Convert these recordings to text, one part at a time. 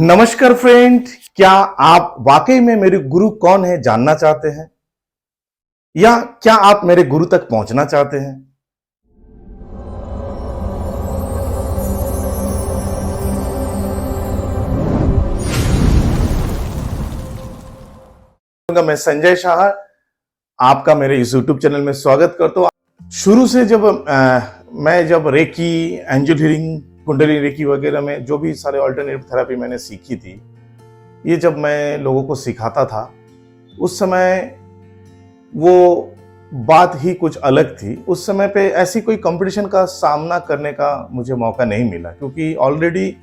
नमस्कार फ्रेंड, क्या आप वाकई में मेरे गुरु कौन है जानना चाहते हैं या क्या आप मेरे गुरु तक पहुंचना चाहते हैं? मैं संजय शाह आपका मेरे इस यूट्यूब चैनल में स्वागत करता हूं। शुरू से मैं जब रेकी, एंजल हीलिंग, कुंडली रेकी वगैरह में जो भी सारे अल्टरनेटिव थेरेपी मैंने सीखी थी, ये जब मैं लोगों को सिखाता था उस समय वो बात ही कुछ अलग थी। उस समय पे ऐसी कोई कंपटीशन का सामना करने का मुझे मौका नहीं मिला, क्योंकि ऑलरेडी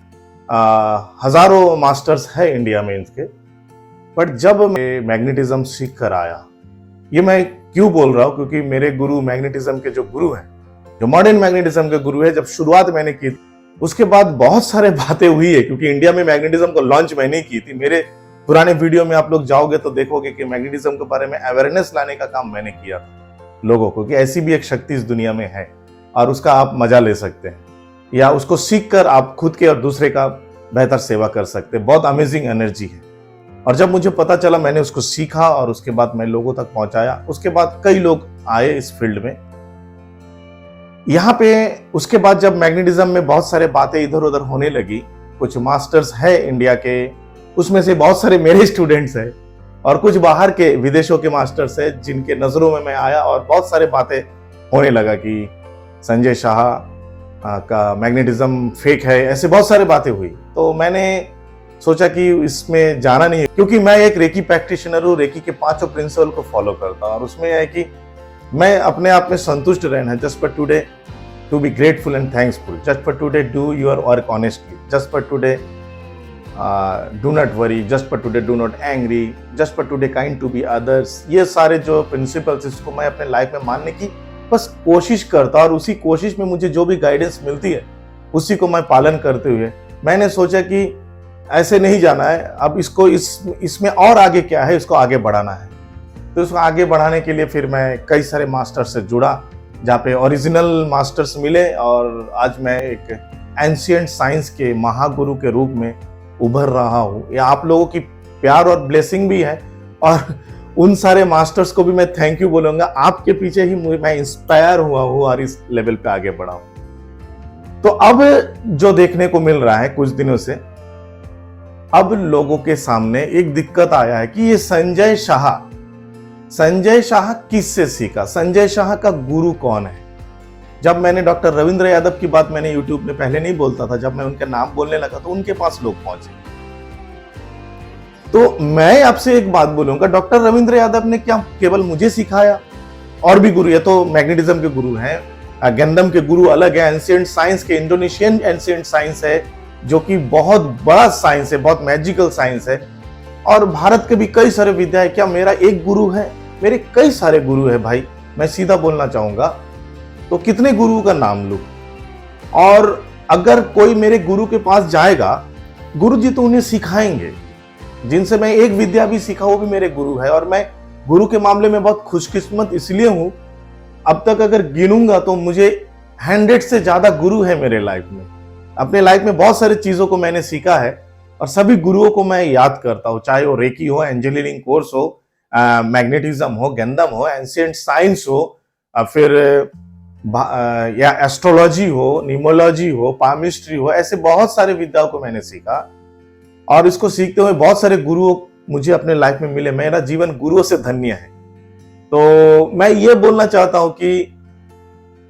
हजारों मास्टर्स है इंडिया में इनके। बट जब मैं मैग्नेटिज्म सीख कर आया, ये मैं क्यों बोल रहा हूँ, क्योंकि मेरे गुरु मैग्नेटिज्म के जो गुरु हैं, जो मॉडर्न मैग्नेटिज्म के गुरु है, जब शुरुआत मैंने की उसके बाद बहुत सारे बातें हुई है, क्योंकि इंडिया में मैग्नेटिज्म को लॉन्च मैंने की थी। मेरे पुराने वीडियो में आप लोग जाओगे तो देखोगे कि मैग्नेटिज्म के बारे में अवेयरनेस लाने का काम मैंने किया था लोगों को, कि ऐसी भी एक शक्ति इस दुनिया में है और उसका आप मजा ले सकते हैं, या उसको सीख कर आप खुद के और दूसरे का बेहतर सेवा कर सकते हैं। बहुत अमेजिंग एनर्जी है। और जब मुझे पता चला, मैंने उसको सीखा और उसके बाद मैं लोगों तक पहुंचाया। उसके बाद कई लोग आए इस फील्ड में यहाँ पे। उसके बाद जब मैग्नेटिज्म में बहुत सारे बातें इधर उधर होने लगी, कुछ मास्टर्स है इंडिया के, उसमें से बहुत सारे मेरे स्टूडेंट्स हैं और कुछ बाहर के विदेशों के मास्टर्स हैं जिनके नजरों में मैं आया, और बहुत सारे बातें होने लगा कि संजय शाह का मैग्नेटिज्म फेक है, ऐसे बहुत सारे बातें हुई। तो मैंने सोचा कि इसमें जाना नहीं है, क्योंकि मैं एक रेकी प्रैक्टिशनर हूँ। रेकी के 5 प्रिंसिपल को फॉलो करता हूँ और उसमें है कि मैं अपने आप में संतुष्ट रहना। Just for today to be grateful and thankful, just for today do your work honestly, just for today do not worry, just for today do not angry, just for today kind to be others. ये सारे जो principles, इसको मैं अपने life में मानने की बस कोशिश करता, और उसी कोशिश में मुझे जो भी गाइडेंस मिलती है उसी को मैं पालन करते हुए मैंने सोचा कि ऐसे नहीं जाना है, अब इसको इसमें और आगे क्या है, इसको आगे बढ़ाना है। तो इसको आगे बढ़ाने के लिए फिर मैं कई सारे मास्टर्स से जुड़ा, जहाँ पे ओरिजिनल मास्टर्स मिले, और आज मैं एक एंशिएंट साइंस के महागुरु के रूप में उभर रहा हूँ। ये आप लोगों की प्यार और ब्लेसिंग भी है, और उन सारे मास्टर्स को भी मैं थैंक यू बोलूंगा। आपके पीछे ही मैं इंस्पायर हुआ हूँ और इस लेवल पे आगे बढ़ा हूँ। तो अब जो देखने को मिल रहा है कुछ दिनों से, अब लोगों के सामने एक दिक्कत आया है कि ये संजय शाह किससे सीखा, संजय शाह का गुरु कौन है। जब मैंने डॉक्टर रविंद्र यादव की बात मैंने यूट्यूब में पहले नहीं बोलता था, जब मैं उनका नाम बोलने लगा तो उनके पास लोग पहुंचे। तो मैं आपसे एक बात बोलूंगा, डॉक्टर रविंद्र यादव ने क्या केवल मुझे सिखाया? और भी गुरु, ये तो मैग्नेटिज्म के गुरु हैं, गंदम के गुरु अलग है, एंशिएंट साइंस के, इंडोनेशियन एंशिएंट साइंस है जो कि बहुत बड़ा साइंस है, बहुत मैजिकल साइंस है। और भारत के भी कई सारे विद्या है। क्या मेरा एक गुरु है? मेरे कई सारे गुरु है भाई। मैं सीधा बोलना चाहूंगा, तो कितने गुरु का नाम लूं? और अगर कोई मेरे गुरु के पास जाएगा, गुरु जी तो उन्हें सिखाएंगे। जिनसे मैं एक विद्या भी सीखा वो भी मेरे गुरु है। और मैं गुरु के मामले में बहुत खुशकिस्मत इसलिए हूं, अब तक अगर गिनूंगा तो मुझे 100 से ज्यादा गुरु है मेरे लाइफ में। अपने लाइफ में बहुत सारी चीजों को मैंने सीखा है और सभी गुरुओं को मैं याद करता हूँ, चाहे वो रेकी हो, एंजल हीलिंग कोर्स हो, मैग्नेटिज्म हो, गंदम हो, एंशिएंट साइंस हो, फिर या एस्ट्रोलॉजी हो, न्यूमरोलॉजी हो, पामिस्ट्री हो, ऐसे बहुत सारे विद्याओं को मैंने सीखा। और इसको सीखते हुए बहुत सारे गुरुओं मुझे अपने लाइफ में मिले। मेरा जीवन गुरुओं से धन्य है। तो मैं ये बोलना चाहता हूं कि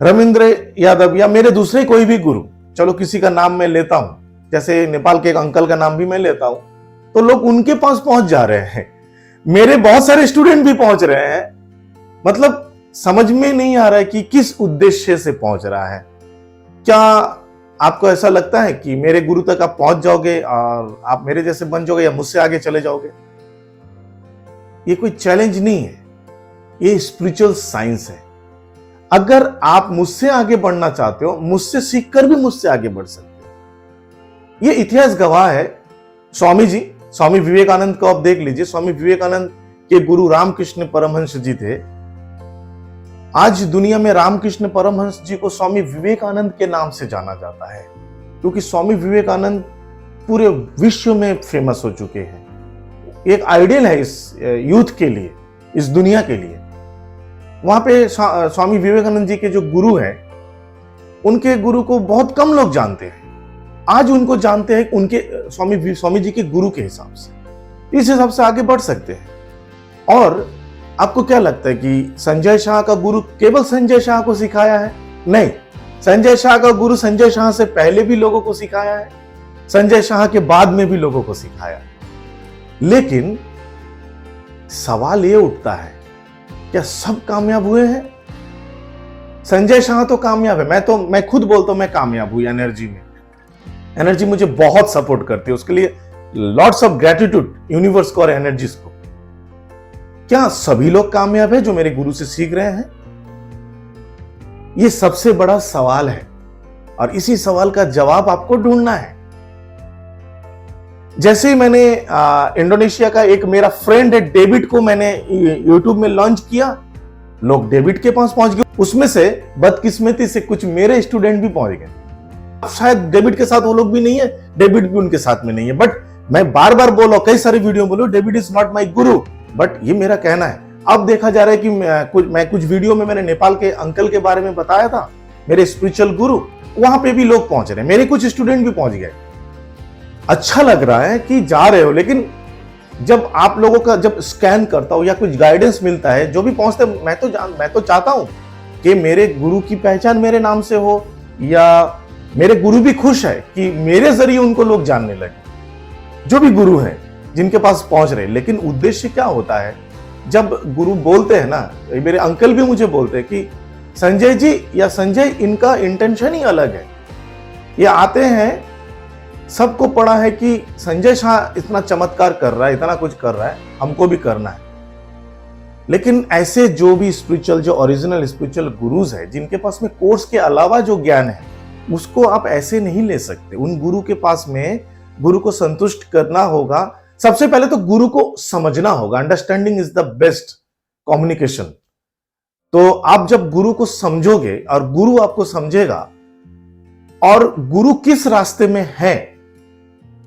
रविंद्र यादव या मेरे दूसरे कोई भी गुरु, चलो किसी का नाम मैं लेता हूं, जैसे नेपाल के एक अंकल का नाम भी मैं लेता हूं, तो लोग उनके पास पहुंच जा रहे हैं। मेरे बहुत सारे स्टूडेंट भी पहुंच रहे हैं। मतलब समझ में नहीं आ रहा है कि किस उद्देश्य से पहुंच रहा है। क्या आपको ऐसा लगता है कि मेरे गुरु तक आप पहुंच जाओगे और आप मेरे जैसे बन जाओगे या मुझसे आगे चले जाओगे? ये कोई चैलेंज नहीं है, ये स्पिरिचुअल साइंस है। अगर आप मुझसे आगे बढ़ना चाहते हो, मुझसे सीखकर भी मुझसे आगे बढ़ सकते हो। ये इतिहास गवाह है। स्वामी विवेकानंद को आप देख लीजिए। स्वामी विवेकानंद के गुरु रामकृष्ण परमहंस जी थे। आज दुनिया में रामकृष्ण परमहंस जी को स्वामी विवेकानंद के नाम से जाना जाता है, क्योंकि स्वामी विवेकानंद पूरे विश्व में फेमस हो चुके हैं, एक आइडियल है इस यूथ के लिए, इस दुनिया के लिए। वहां पे स्वामी विवेकानंद जी के जो गुरु हैं, उनके गुरु को बहुत कम लोग जानते हैं। आज उनको जानते हैं उनके स्वामी जी के गुरु के हिसाब से। इस हिसाब से आगे बढ़ सकते हैं। और आपको क्या लगता है कि संजय शाह का गुरु केवल संजय शाह को सिखाया है? नहीं, संजय शाह का गुरु संजय शाह से पहले भी लोगों को सिखाया है, संजय शाह के बाद में भी लोगों को सिखाया। लेकिन सवाल ये उठता है, क्या सब कामयाब हुए हैं? संजय शाह तो कामयाब है, मैं खुद बोलता हूं मैं कामयाब हुई एनर्जी में। एनर्जी मुझे बहुत सपोर्ट करती है, उसके लिए लॉट्स ऑफ ग्रेटिट्यूड यूनिवर्स को और एनर्जीज को। क्या सभी लोग कामयाब है जो मेरे गुरु से सीख रहे हैं? यह सबसे बड़ा सवाल है और इसी सवाल का जवाब आपको ढूंढना है। जैसे ही मैंने इंडोनेशिया का एक मेरा फ्रेंड है डेविड को मैंने यूट्यूब में लॉन्च किया, लोग डेविड के पास पहुंच गए। उसमें से बदकिस्मती से कुछ मेरे स्टूडेंट भी पहुंच गए। शायद डेविड के साथ वो लोग भी नहीं है, डेविड भी उनके साथ में नहीं है, बट मैं बार बार बोलो, कई सारी वीडियो बोलो, David is not my Guru, but ये मेरा कहना है। अब देखा जा रहा है कि मैं कुछ वीडियो में मैंने नेपाल के अंकल के बारे में बताया था, मेरे स्पिरिचुअल गुरु, वहां पे भी लोग पहुंच रहे हैं, मेरे कुछ स्टूडेंट भी पहुंच गए। अच्छा लग रहा है कि जा रहे हो, लेकिन जब आप लोगों का जब स्कैन करता हूं या कुछ गाइडेंस मिलता है, जो भी पहुंचते, मैं तो चाहता हूं कि मेरे गुरु की पहचान मेरे नाम से हो, या मेरे गुरु भी खुश है कि मेरे जरिए उनको लोग जानने लगे, जो भी गुरु हैं जिनके पास पहुंच रहे। लेकिन उद्देश्य क्या होता है? जब गुरु बोलते हैं ना, मेरे अंकल भी मुझे बोलते हैं कि संजय जी या संजय, इनका इंटेंशन ही अलग है। ये आते हैं, सबको पड़ा है कि संजय शाह इतना चमत्कार कर रहा है, इतना कुछ कर रहा है, हमको भी करना है। लेकिन ऐसे जो भी स्पिरिचुअल, जो ओरिजिनल स्पिरिचुअल गुरुज है, जिनके पास में कोर्स के अलावा जो ज्ञान है, उसको आप ऐसे नहीं ले सकते। उन गुरु के पास में गुरु को संतुष्ट करना होगा। सबसे पहले तो गुरु को समझना होगा। Understanding is the best communication. तो आप जब गुरु को समझोगे और गुरु आपको समझेगा, और गुरु किस रास्ते में है,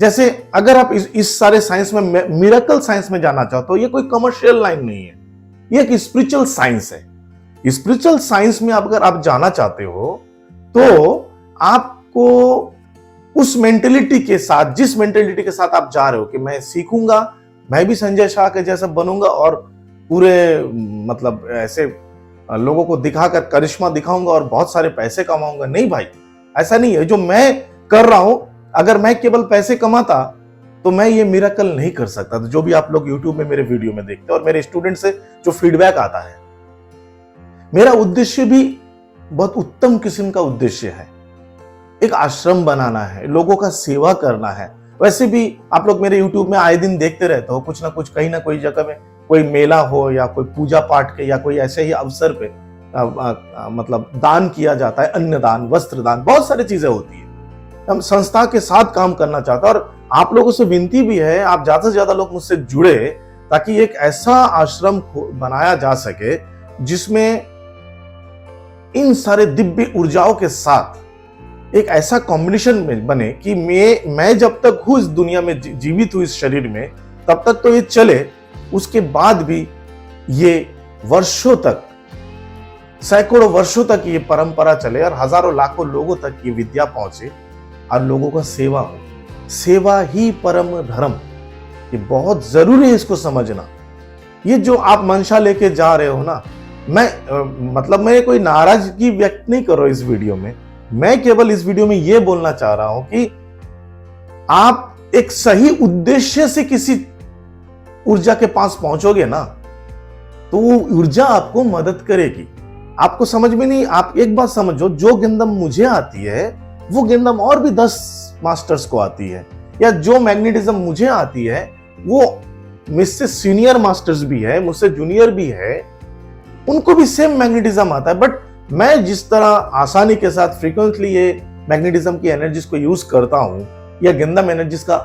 जैसे अगर आप इस सारे साइंस में, मिरेकल साइंस में जाना चाहते हो, ये कोई कमर्शियल लाइन नहीं है, ये एक स्पिरिचुअल साइंस है। स्पिरिचुअल साइंस में अगर आप जाना चाहते हो तो आपको उस मेंटेलिटी के साथ, जिस मेंटेलिटी के साथ आप जा रहे हो कि मैं सीखूंगा, मैं भी संजय शाह के जैसा बनूंगा और पूरे मतलब ऐसे लोगों को दिखाकर करिश्मा दिखाऊंगा और बहुत सारे पैसे कमाऊंगा। नहीं भाई, ऐसा नहीं है। जो मैं कर रहा हूं, अगर मैं केवल पैसे कमाता तो मैं ये मिरेकल नहीं कर सकता। तो जो भी आप लोग YouTube में मेरे वीडियो में देखते हो और मेरे स्टूडेंट से जो फीडबैक आता है, मेरा उद्देश्य भी बहुत उत्तम किस्म का उद्देश्य है। एक आश्रम बनाना है, लोगों का सेवा करना है। वैसे भी आप लोग मेरे YouTube में आए दिन देखते रहते हो, कुछ ना कुछ कहीं ना कोई जगह में कोई मेला हो या कोई पूजा पाठ के या कोई ऐसे ही अवसर पे मतलब दान किया जाता है, अन्नदान, वस्त्र दान, बहुत सारी चीजें होती है। हम संस्था के साथ काम करना चाहते हैं और आप लोगों से विनती भी है, आप ज्यादा से ज्यादा लोग मुझसे जुड़े, ताकि एक ऐसा आश्रम बनाया जा सके जिसमें इन सारे दिव्य ऊर्जाओं के साथ एक ऐसा कॉम्बिनेशन में बने कि मैं जब तक हूं इस दुनिया में, जीवित हूं इस शरीर में, तब तक तो ये चले, उसके बाद भी ये वर्षों तक, सैकड़ों वर्षों तक ये परंपरा चले और हजारों लाखों लोगों तक ये विद्या पहुंचे और लोगों का सेवा हो। सेवा ही परम धर्म, ये बहुत जरूरी है इसको समझना। ये जो आप मंशा लेके जा रहे हो ना, मैं कोई नाराजगी व्यक्त नहीं कर रहा हूं इस वीडियो में। मैं केवल इस वीडियो में यह बोलना चाह रहा हूं कि आप एक सही उद्देश्य से किसी ऊर्जा के पास पहुंचोगे ना, तो वो ऊर्जा आपको मदद करेगी। आपको समझ में नहीं, आप एक बात समझो, जो गेंदम मुझे आती है वो गेंदम और भी 10 मास्टर्स को आती है, या जो मैग्नेटिज्म मुझे आती है वो मुझसे सीनियर मास्टर्स भी है, मुझसे जूनियर भी है, उनको भी सेम मैग्नेटिज्म आता है। बट मैं जिस तरह आसानी के साथ फ्रीक्वेंटली ये मैग्नेटिज्म की एनर्जीज को यूज करता हूं, या गेंदम एनर्जीज का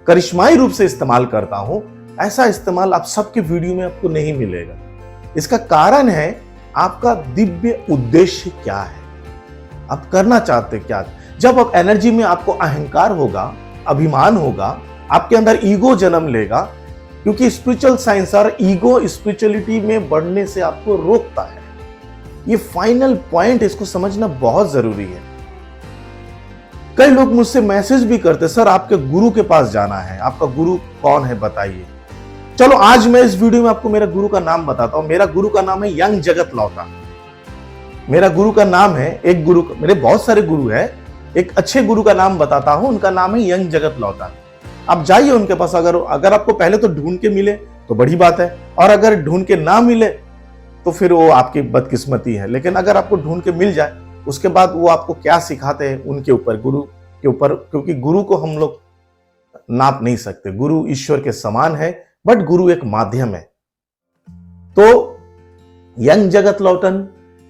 करिश्माई रूप से इस्तेमाल करता हूं, ऐसा इस्तेमाल आप सबके वीडियो में आपको नहीं मिलेगा। इसका कारण है आपका दिव्य उद्देश्य क्या है, आप करना चाहते क्या। जब आप एनर्जी में आपको अहंकार होगा, अभिमान होगा, आपके अंदर ईगो जन्म लेगा, क्योंकि स्पिरिचुअल साइंस और ईगो स्पिरिचुअलिटी में बढ़ने से आपको रोकता है। ये फाइनल पॉइंट, इसको समझना बहुत जरूरी है। कई लोग मुझसे मैसेज भी करते, सर आपके गुरु के पास जाना है, आपका गुरु कौन है बताइए। चलो आज मैं इस वीडियो में आपको मेरा गुरु का नाम बताता हूं। मेरा गुरु का नाम है यंग जगत लौटा। मेरा गुरु का नाम है, एक गुरु, मेरे बहुत सारे गुरु है, एक अच्छे गुरु का नाम बताता हूं, उनका नाम है यंग जगत लौटा। आप जाइए उनके पास। अगर आपको पहले तो ढूंढ के मिले तो बड़ी बात है, और अगर ढूंढ के ना मिले तो फिर वो आपकी बदकिस्मती है। लेकिन अगर आपको ढूंढ के मिल जाए, उसके बाद वो आपको क्या सिखाते हैं उनके ऊपर, गुरु के ऊपर, क्योंकि गुरु को हम लोग नाप नहीं सकते। गुरु ईश्वर के समान है, बट गुरु एक माध्यम है। तो यंग जगत लौटन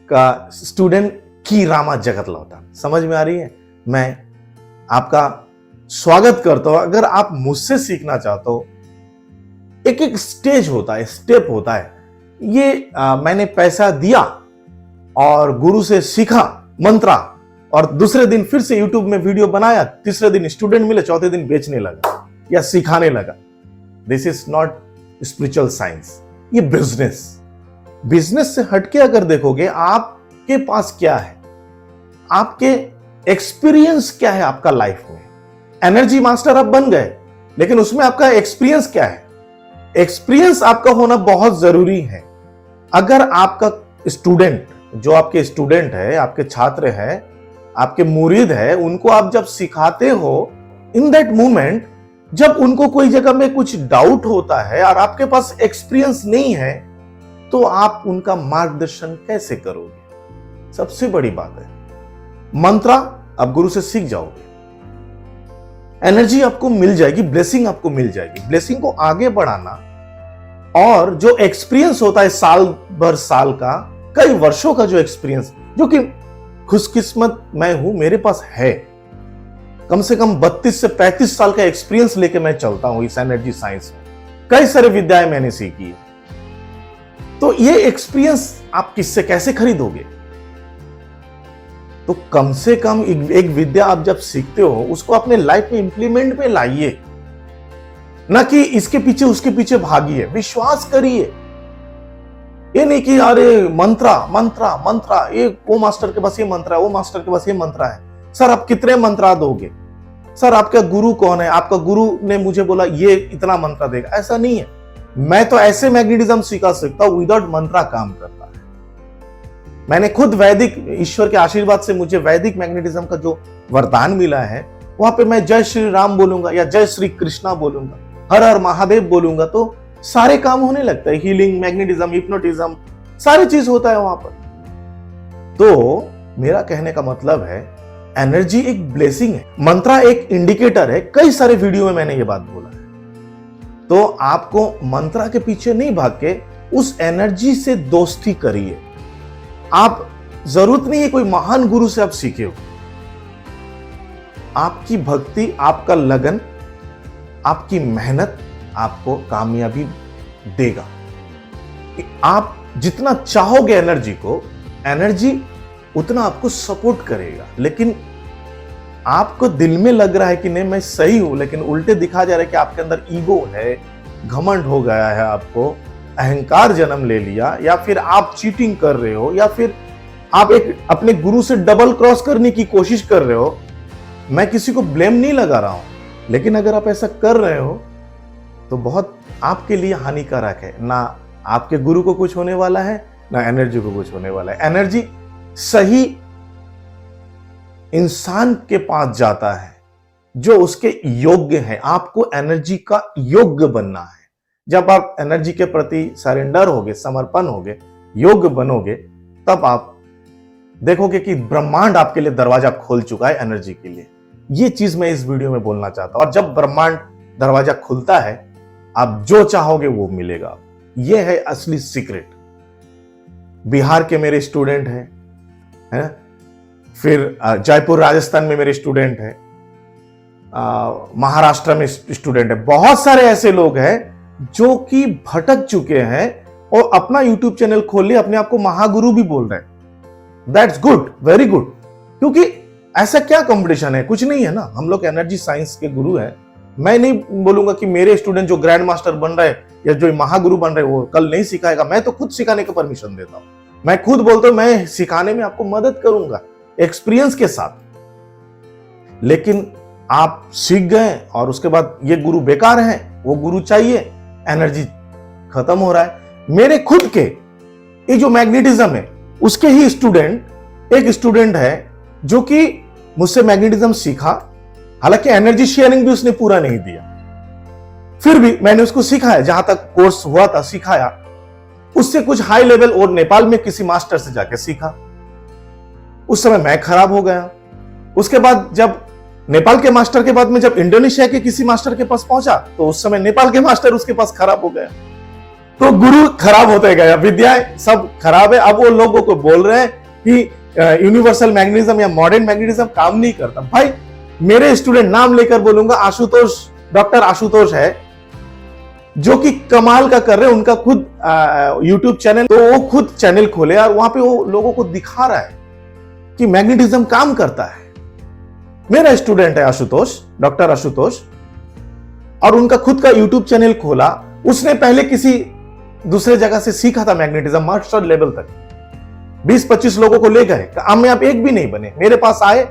का स्टूडेंट की रामा जगत लौटन, समझ में आ रही है? मैं आपका स्वागत करता हूं। अगर आप मुझसे सीखना चाहते हो, एक एक स्टेज होता है, स्टेप होता है। ये मैंने पैसा दिया और गुरु से सीखा मंत्रा, और दूसरे दिन फिर से यूट्यूब में वीडियो बनाया, तीसरे दिन स्टूडेंट मिले, चौथे दिन बेचने लगा या सिखाने लगा। This is not spiritual science, ये बिजनेस। बिजनेस से हटके अगर देखोगे, आपके पास क्या है, आपके एक्सपीरियंस क्या है आपका लाइफ में। एनर्जी मास्टर आप बन गए, लेकिन उसमें आपका एक्सपीरियंस क्या है? एक्सपीरियंस आपका होना बहुत जरूरी है। अगर आपका स्टूडेंट, जो आपके स्टूडेंट है, आपके छात्र है, आपके मुरीद है, उनको आप जब सिखाते हो, इन दैट मोमेंट जब उनको कोई जगह में कुछ डाउट होता है और आपके पास एक्सपीरियंस नहीं है, तो आप उनका मार्गदर्शन कैसे करोगे? सबसे बड़ी बात है, मंत्रा आप गुरु से सीख जाओगे, एनर्जी आपको मिल जाएगी, ब्लेसिंग आपको मिल जाएगी। ब्लेसिंग को आगे बढ़ाना, और जो एक्सपीरियंस होता है साल भर, साल का, कई वर्षों का जो एक्सपीरियंस, जो कि खुशकिस्मत मैं हूं, मेरे पास है। कम से कम 32 से 35 साल का एक्सपीरियंस लेके मैं चलता हूं इस एनर्जी साइंस में। कई सारे विद्याएं मैंने सीखी है। तो ये एक्सपीरियंस आप किससे कैसे खरीदोगे? तो कम से कम एक विद्या आप जब सीखते हो, उसको अपने लाइफ में इंप्लीमेंट में लाइए, ना कि इसके पीछे उसके पीछे भागिए। विश्वास करिए। ये नहीं कि अरे मंत्रा मंत्रा मंत्रा, ये वो मास्टर के पास ये मंत्रा है, वो मास्टर के पास ये मंत्रा है। सर आप कितने मंत्रा दोगे? सर आपका गुरु कौन है? आपका गुरु ने मुझे बोला ये इतना मंत्रा देगा। ऐसा नहीं है। मैं तो ऐसे मैग्नेटिज्म सिखा सकता हूं, विदाउट मंत्रा काम करता है। मैंने खुद वैदिक, ईश्वर के आशीर्वाद से मुझे वैदिक मैग्नेटिज्म का जो वरदान मिला है, वहां पे मैं जय श्री राम बोलूंगा या जय श्री कृष्णा बोलूंगा, हर हर महादेव बोलूंगा, तो सारे काम होने लगता है। हीलिंग, मैग्नेटिज्म, हिप्नोटिज्म, सारी चीज होता है वहां पर। तो मेरा कहने का मतलब है, एनर्जी एक ब्लेसिंग है, मंत्रा एक इंडिकेटर है। कई सारे वीडियो में मैंने ये बात बोला है। तो आपको मंत्रा के पीछे नहीं भाग के उस एनर्जी से दोस्ती करिए। आप, जरूरत नहीं है कोई महान गुरु से आप सीखे हो। आपकी भक्ति, आपका लगन, आपकी मेहनत आपको कामयाबी देगा। आप जितना चाहोगे एनर्जी को, एनर्जी उतना आपको सपोर्ट करेगा। लेकिन आपको दिल में लग रहा है कि नहीं मैं सही हूं, लेकिन उल्टे दिखा जा रहा है कि आपके अंदर ईगो है, घमंड हो गया है, आपको अहंकार जन्म ले लिया, या फिर आप चीटिंग कर रहे हो, या फिर आप एक अपने गुरु से डबल क्रॉस करने की कोशिश कर रहे हो। मैं किसी को ब्लेम नहीं लगा रहा हूं, लेकिन अगर आप ऐसा कर रहे हो तो बहुत आपके लिए हानिकारक है। ना आपके गुरु को कुछ होने वाला है, ना एनर्जी को कुछ होने वाला है। एनर्जी सही इंसान के पास जाता है जो उसके योग्य है। आपको एनर्जी का योग्य बनना है। जब आप एनर्जी के प्रति सरेंडर होगे, समर्पण होगे, योग्य बनोगे, तब आप देखोगे कि ब्रह्मांड आपके लिए दरवाजा खोल चुका है एनर्जी के लिए। ये चीज मैं इस वीडियो में बोलना चाहता हूं। और जब ब्रह्मांड दरवाजा खुलता है, आप जो चाहोगे वो मिलेगा। ये है असली सीक्रेट। बिहार के मेरे स्टूडेंट हैं, है? फिर जयपुर राजस्थान में मेरे स्टूडेंट हैं, महाराष्ट्र में स्टूडेंट है। बहुत सारे ऐसे लोग हैं जो कि भटक चुके हैं और अपना यूट्यूब चैनल खोल लिए, अपने आप को महागुरु भी बोल रहे हैं। That's good, very good. क्योंकि ऐसा क्या कंपटीशन है? कुछ नहीं है ना। हम लोग एनर्जी साइंस के गुरु हैं। मैं नहीं बोलूंगा कि मेरे स्टूडेंट जो ग्रैंड मास्टर बन रहे या जो महागुरु बन रहे वो कल नहीं सिखाएगा। मैं तो खुद सिखाने का परमिशन देता हूं। मैं खुद बोलता हूं मैं सिखाने में आपको मदद करूंगा एक्सपीरियंस के साथ। लेकिन आप सीख गए और उसके बाद ये गुरु बेकार है, वो गुरु चाहिए, एनर्जी खत्म हो रहा है। मेरे खुद के ये जो मैग्नेटिज्म है उसके ही स्टूडेंट, एक स्टूडेंट है जो कि मुझसे मैग्नेटिज्म सीखा, हालांकि एनर्जी शेयरिंग भी उसने पूरा नहीं दिया, फिर भी मैंने उसको सिखाया, जहां तक कोर्स हुआ था सिखाया। उससे कुछ हाई लेवल और नेपाल में किसी मास्टर से जाके सीखा। उस समय मैं खराब हो गया। उसके बाद जब नेपाल के मास्टर के बाद में जब इंडोनेशिया के किसी मास्टर के पास पहुंचा तो उस समय नेपाल के मास्टर उसके पास खराब हो गया। तो गुरु खराब होते गया, विद्याएं सब खराब है। अब वो लोगों को बोल रहे हैं कि यूनिवर्सल मैग्नेटिज्म या मॉडर्न मैग्नेटिज्म काम नहीं करता। भाई मेरे स्टूडेंट, नाम लेकर बोलूंगा, आशुतोष, डॉक्टर आशुतोष है, जो कि कमाल का कर रहे हैं। उनका खुद यूट्यूब चैनल, तो वो खुद चैनल खोले और वहां पे वो लोगों को दिखा रहा है कि मैग्नेटिज्म काम करता है। मेरा स्टूडेंट है आशुतोष, डॉक्टर आशुतोष, और उनका खुद का यूट्यूब चैनल खोला। उसने पहले किसी दूसरे जगह से सीखा था मैग्नेटिज्म, मास्टर लेवल तक 20-25 लोगों को ले गए। कामयाब एक भी नहीं बने। मेरे पास आए,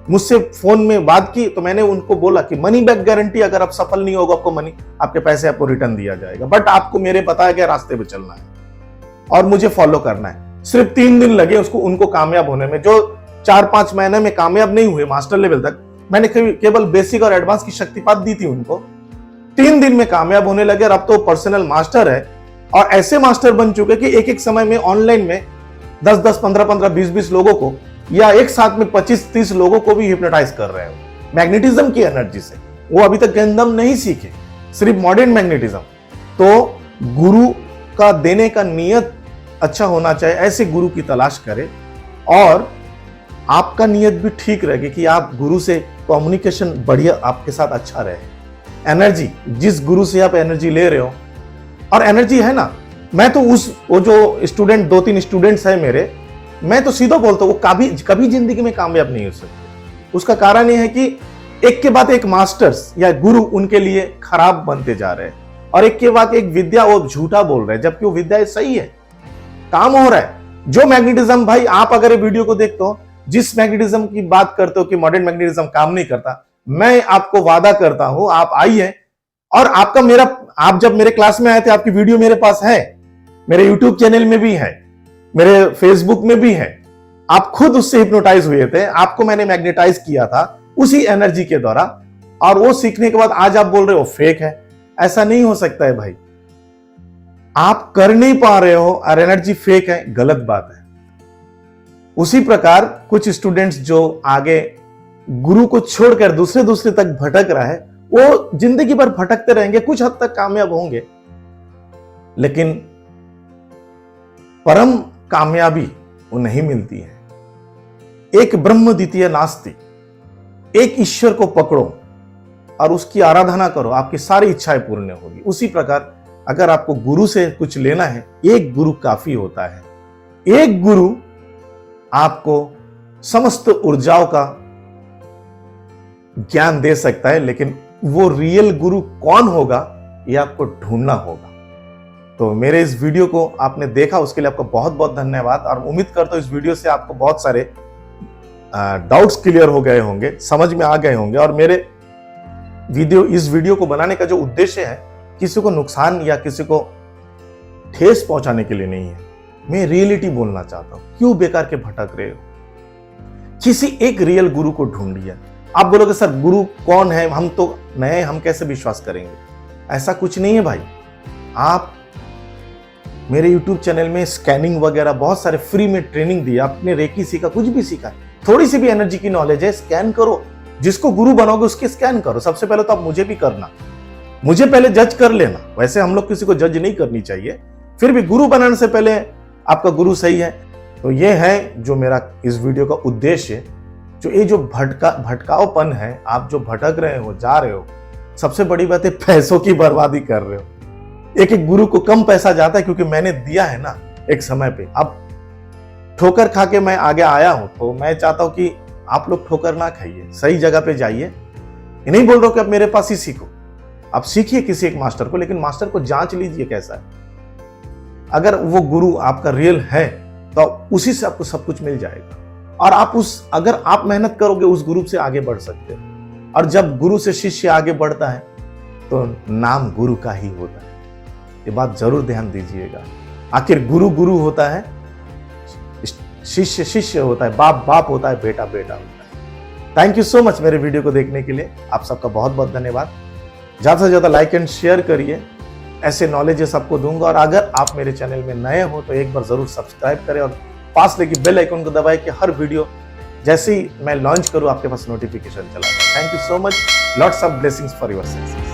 मुझसे फोन में बात की, तो मैंने उनको बोला कि मनी बैक गारंटी, अगर आप सफल नहीं होगा आपको मनी, आपके पैसे आपको रिटर्न दिया जाएगा, बट आपको मेरे बताया गया रास्ते पे चलना है और मुझे फॉलो करना है। सिर्फ 3 दिन लगे उनको कामयाब होने में। जो 4-5 महीने में कामयाब नहीं हुए मास्टर लेवल तक, मैंने केवल बेसिक और एडवांस की शक्तिपात दी थी उनको। 3 दिन में कामयाब होने लगे और अब तो पर्सनल मास्टर है। और ऐसे मास्टर बन चुके कि एक समय में ऑनलाइन में 10-10, 15-15, 20-20 लोगों को, या एक साथ में 25-30 लोगों को भी हिप्नोटाइज कर रहे हो मैग्नेटिज्म की एनर्जी से। वो अभी तक गेंदम नहीं सीखे, सिर्फ मॉडर्न मैग्नेटिज्म। तो गुरु का देने का नियत अच्छा होना चाहिए। ऐसे गुरु की तलाश करें और आपका नियत भी ठीक रहे कि आप गुरु से कम्युनिकेशन बढ़िया आपके साथ अच्छा रहे। एनर्जी, जिस गुरु से आप एनर्जी ले रहे हो, और एनर्जी है ना, मैं तो वो जो स्टूडेंट, 2-3 स्टूडेंट्स हैं मेरे, मैं तो सीधा बोलता हूँ वो कभी जिंदगी में कामयाब नहीं हो सकते। उसका कारण यह है कि एक के बाद एक मास्टर्स या गुरु उनके लिए खराब बनते जा रहे हैं, और एक के बाद एक विद्या वो झूठा बोल रहे हैं, जबकि वो विद्या सही है, काम हो रहा है। जो मैग्नेटिज्म, भाई आप अगर ये वीडियो को देखते हो, जिस मैग्नेटिज्म की बात करते हो कि मॉडर्न मैग्नेटिज्म काम नहीं करता, मैं आपको वादा करता हूं, आप आइए और आप जब मेरे क्लास में आए थे, आपकी वीडियो मेरे पास है, मेरे यूट्यूब चैनल में भी है, मेरे फेसबुक में भी है। आप खुद उससे हिप्नोटाइज हुए थे, आपको मैंने मैग्नेटाइज किया था उसी एनर्जी के द्वारा, और वो सीखने के बाद आज आप बोल रहे हो फेक है। ऐसा नहीं हो सकता है भाई। आप कर नहीं पा रहे हो और एनर्जी फेक है, गलत बात है। उसी प्रकार कुछ स्टूडेंट्स जो आगे गुरु को छोड़कर दूसरे तक भटक रहा है, वो जिंदगी भर भटकते रहेंगे, कुछ हद तक कामयाब होंगे, लेकिन परम कामयाबी वो नहीं मिलती है। एक ब्रह्म द्वितीय नास्ति, एक ईश्वर को पकड़ो और उसकी आराधना करो, आपकी सारी इच्छाएं पूर्ण होगी। उसी प्रकार अगर आपको गुरु से कुछ लेना है, एक गुरु काफी होता है। एक गुरु आपको समस्त ऊर्जाओं का ज्ञान दे सकता है, लेकिन वो रियल गुरु कौन होगा ये आपको ढूंढना होगा। तो मेरे इस वीडियो को आपने देखा, उसके लिए आपका बहुत बहुत धन्यवाद, और उम्मीद करता हूं इस वीडियो से आपको बहुत सारे डाउट्स क्लियर हो गए होंगे, समझ में आ गए होंगे। और मेरे इस वीडियो को बनाने का जो उद्देश्य है, किसी को नुकसान या किसी को ठेस पहुंचाने के लिए नहीं है। मैं रियलिटी बोलना चाहता हूं। क्यों बेकार के भटक रहे हो? किसी एक रियल गुरु को ढूंढिए। आप बोलोगे सर गुरु कौन है, हम तो नए, हम कैसे विश्वास करेंगे? ऐसा कुछ नहीं है भाई। आप मेरे YouTube चैनल में स्कैनिंग वगैरह बहुत सारे फ्री में ट्रेनिंग दी, आपने रेकी सीखा, कुछ भी सीखा, थोड़ी सी भी एनर्जी की नॉलेज है, स्कैन करो। जिसको गुरु बनोगे उसके स्कैन करो। सबसे पहले तो आप मुझे भी करना, मुझे पहले जज कर लेना। वैसे हम लोग किसी को जज नहीं करनी चाहिए, फिर भी गुरु बनाने से पहले आपका गुरु सही है। तो ये है जो मेरा इस वीडियो का उद्देश्य। जो ये जो भटकावपन है, आप जो भटक रहे हो, जा रहे हो, सबसे बड़ी बात है पैसों की बर्बादी कर रहे हो। एक गुरु को कम पैसा जाता है, क्योंकि मैंने दिया है ना एक समय पे। अब ठोकर खा के मैं आगे आया हूं, तो मैं चाहता हूं कि आप लोग ठोकर ना खाइए, सही जगह पे जाइए। ये नहीं बोल रहा हूं कि आप मेरे पास ही सीखो, आप सीखिए किसी एक मास्टर को, लेकिन मास्टर को जांच लीजिए कैसा है। अगर वो गुरु आपका रियल है तो उसी से आपको सब कुछ मिल जाएगा, और अगर आप मेहनत करोगे उस गुरु से आगे बढ़ सकते हो। और जब गुरु से शिष्य आगे बढ़ता है तो नाम गुरु का ही होता है। ये बात जरूर ध्यान दीजिएगा। आखिर गुरु गुरु होता है, शिष्य शिष्य होता है, बाप बाप होता है, बेटा बेटा होता है। थैंक यू सो मच मेरे वीडियो को देखने के लिए। आप सबका बहुत बहुत धन्यवाद। ज्यादा से ज्यादा लाइक एंड शेयर करिए, ऐसे नॉलेजेस आपको दूंगा। और अगर आप मेरे चैनल में नए हो तो एक बार जरूर सब्सक्राइब करें और पास लगी बेल आइकन को दबाएं कि हर वीडियो जैसे ही मैं लॉन्च करूं आपके पास नोटिफिकेशन चला जाए। Thank you so much. Lots of blessings for your success.